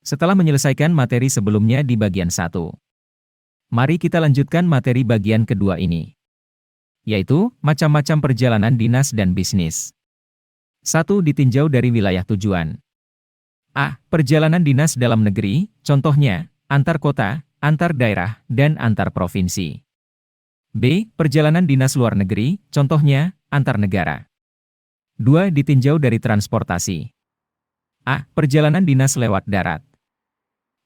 Setelah menyelesaikan materi sebelumnya di bagian 1, mari kita lanjutkan materi bagian kedua ini, yaitu macam-macam perjalanan dinas dan bisnis. 1. Ditinjau dari wilayah tujuan. A. Perjalanan dinas dalam negeri, contohnya, antar kota, antar daerah, dan antar provinsi. B. Perjalanan dinas luar negeri, contohnya, antar negara. 2. Ditinjau dari transportasi. A. Perjalanan dinas lewat darat.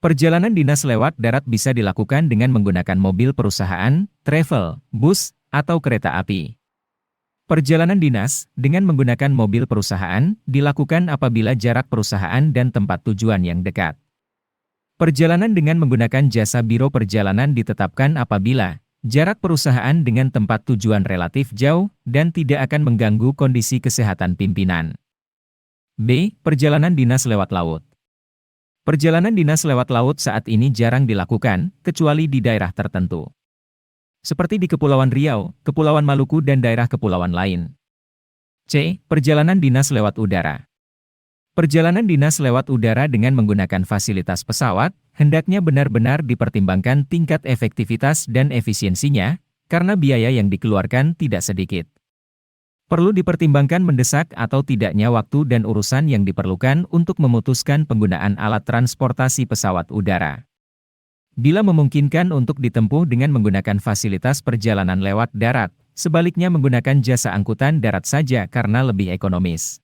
Perjalanan dinas lewat darat bisa dilakukan dengan menggunakan mobil perusahaan, travel, bus, atau kereta api. Perjalanan dinas dengan menggunakan mobil perusahaan dilakukan apabila jarak perusahaan dan tempat tujuan yang dekat. Perjalanan dengan menggunakan jasa biro perjalanan ditetapkan apabila jarak perusahaan dengan tempat tujuan relatif jauh dan tidak akan mengganggu kondisi kesehatan pimpinan. B. Perjalanan dinas lewat laut. Perjalanan dinas lewat laut saat ini jarang dilakukan, kecuali di daerah tertentu, seperti di Kepulauan Riau, Kepulauan Maluku dan daerah kepulauan lain. C. Perjalanan dinas lewat udara. Perjalanan dinas lewat udara dengan menggunakan fasilitas pesawat, hendaknya benar-benar dipertimbangkan tingkat efektivitas dan efisiensinya, karena biaya yang dikeluarkan tidak sedikit. Perlu dipertimbangkan mendesak atau tidaknya waktu dan urusan yang diperlukan untuk memutuskan penggunaan alat transportasi pesawat udara. Bila memungkinkan untuk ditempuh dengan menggunakan fasilitas perjalanan lewat darat, sebaliknya menggunakan jasa angkutan darat saja karena lebih ekonomis.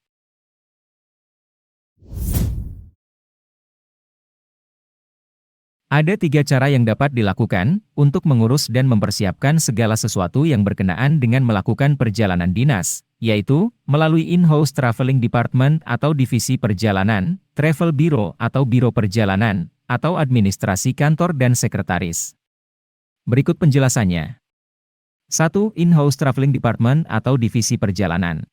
Ada 3 cara yang dapat dilakukan untuk mengurus dan mempersiapkan segala sesuatu yang berkenaan dengan melakukan perjalanan dinas, yaitu melalui in-house traveling department atau divisi perjalanan, travel bureau atau biro perjalanan, atau administrasi kantor dan sekretaris. Berikut penjelasannya. 1. In-house traveling department atau divisi perjalanan.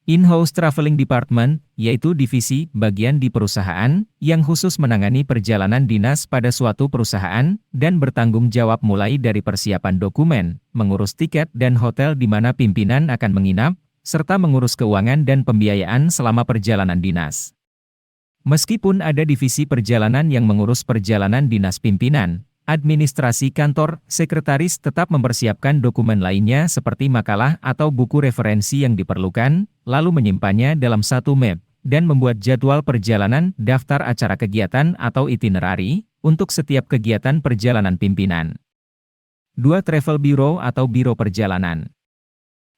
In-house traveling department, yaitu divisi bagian di perusahaan yang khusus menangani perjalanan dinas pada suatu perusahaan dan bertanggung jawab mulai dari persiapan dokumen, mengurus tiket dan hotel di mana pimpinan akan menginap, serta mengurus keuangan dan pembiayaan selama perjalanan dinas. Meskipun ada divisi perjalanan yang mengurus perjalanan dinas pimpinan, administrasi kantor, sekretaris tetap mempersiapkan dokumen lainnya seperti makalah atau buku referensi yang diperlukan, lalu menyimpannya dalam satu map, dan membuat jadwal perjalanan, daftar acara kegiatan atau itinerary, untuk setiap kegiatan perjalanan pimpinan. 2. Travel bureau atau biro perjalanan.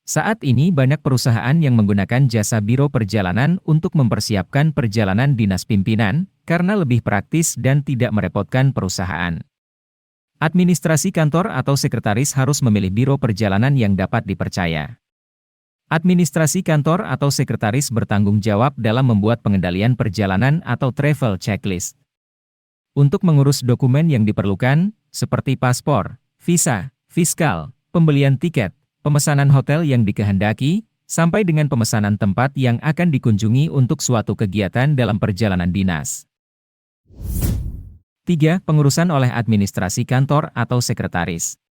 Saat ini banyak perusahaan yang menggunakan jasa biro perjalanan untuk mempersiapkan perjalanan dinas pimpinan, karena lebih praktis dan tidak merepotkan perusahaan. Administrasi kantor atau sekretaris harus memilih biro perjalanan yang dapat dipercaya. Administrasi kantor atau sekretaris bertanggung jawab dalam membuat pengendalian perjalanan atau travel checklist. Untuk mengurus dokumen yang diperlukan, seperti paspor, visa, fiskal, pembelian tiket, pemesanan hotel yang dikehendaki, sampai dengan pemesanan tempat yang akan dikunjungi untuk suatu kegiatan dalam perjalanan dinas. 3. Pengurusan oleh administrasi kantor atau sekretaris.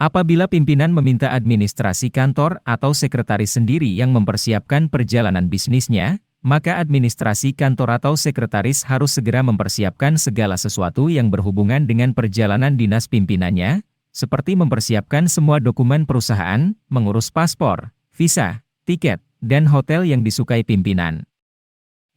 Apabila pimpinan meminta administrasi kantor atau sekretaris sendiri yang mempersiapkan perjalanan bisnisnya, maka administrasi kantor atau sekretaris harus segera mempersiapkan segala sesuatu yang berhubungan dengan perjalanan dinas pimpinannya, seperti mempersiapkan semua dokumen perusahaan, mengurus paspor, visa, tiket, dan hotel yang disukai pimpinan.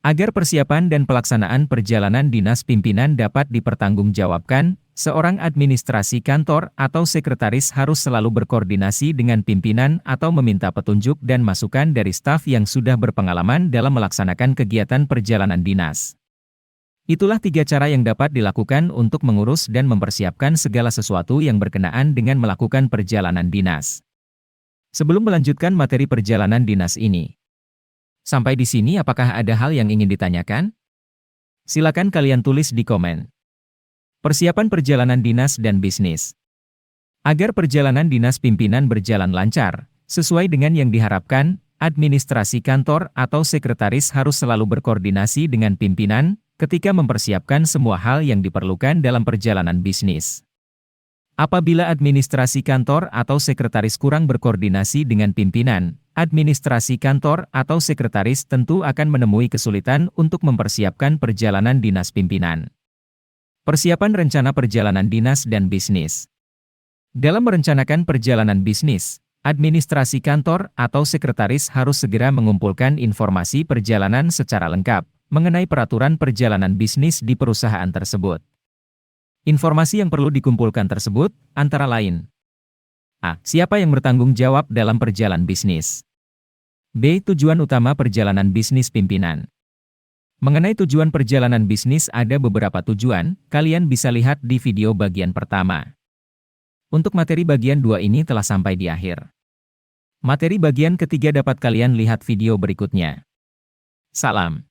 Agar persiapan dan pelaksanaan perjalanan dinas pimpinan dapat dipertanggungjawabkan, seorang administrasi kantor atau sekretaris harus selalu berkoordinasi dengan pimpinan atau meminta petunjuk dan masukan dari staf yang sudah berpengalaman dalam melaksanakan kegiatan perjalanan dinas. Itulah 3 cara yang dapat dilakukan untuk mengurus dan mempersiapkan segala sesuatu yang berkenaan dengan melakukan perjalanan dinas. Sebelum melanjutkan materi perjalanan dinas ini, sampai di sini apakah ada hal yang ingin ditanyakan? Silakan kalian tulis di komen. Persiapan perjalanan dinas dan bisnis. Agar perjalanan dinas pimpinan berjalan lancar, sesuai dengan yang diharapkan, administrasi kantor atau sekretaris harus selalu berkoordinasi dengan pimpinan, ketika mempersiapkan semua hal yang diperlukan dalam perjalanan bisnis. Apabila administrasi kantor atau sekretaris kurang berkoordinasi dengan pimpinan, Administrasi kantor atau sekretaris tentu akan menemui kesulitan untuk mempersiapkan perjalanan dinas pimpinan. Persiapan rencana perjalanan dinas dan bisnis. Dalam merencanakan perjalanan bisnis, administrasi kantor atau sekretaris harus segera mengumpulkan informasi perjalanan secara lengkap mengenai peraturan perjalanan bisnis di perusahaan tersebut. Informasi yang perlu dikumpulkan tersebut antara lain: A. Siapa yang bertanggung jawab dalam perjalanan bisnis? B. Tujuan utama perjalanan bisnis pimpinan. Mengenai tujuan perjalanan bisnis ada beberapa tujuan, kalian bisa lihat di video bagian pertama. Untuk materi bagian 2 ini telah sampai di akhir. Materi bagian ketiga dapat kalian lihat video berikutnya. Salam.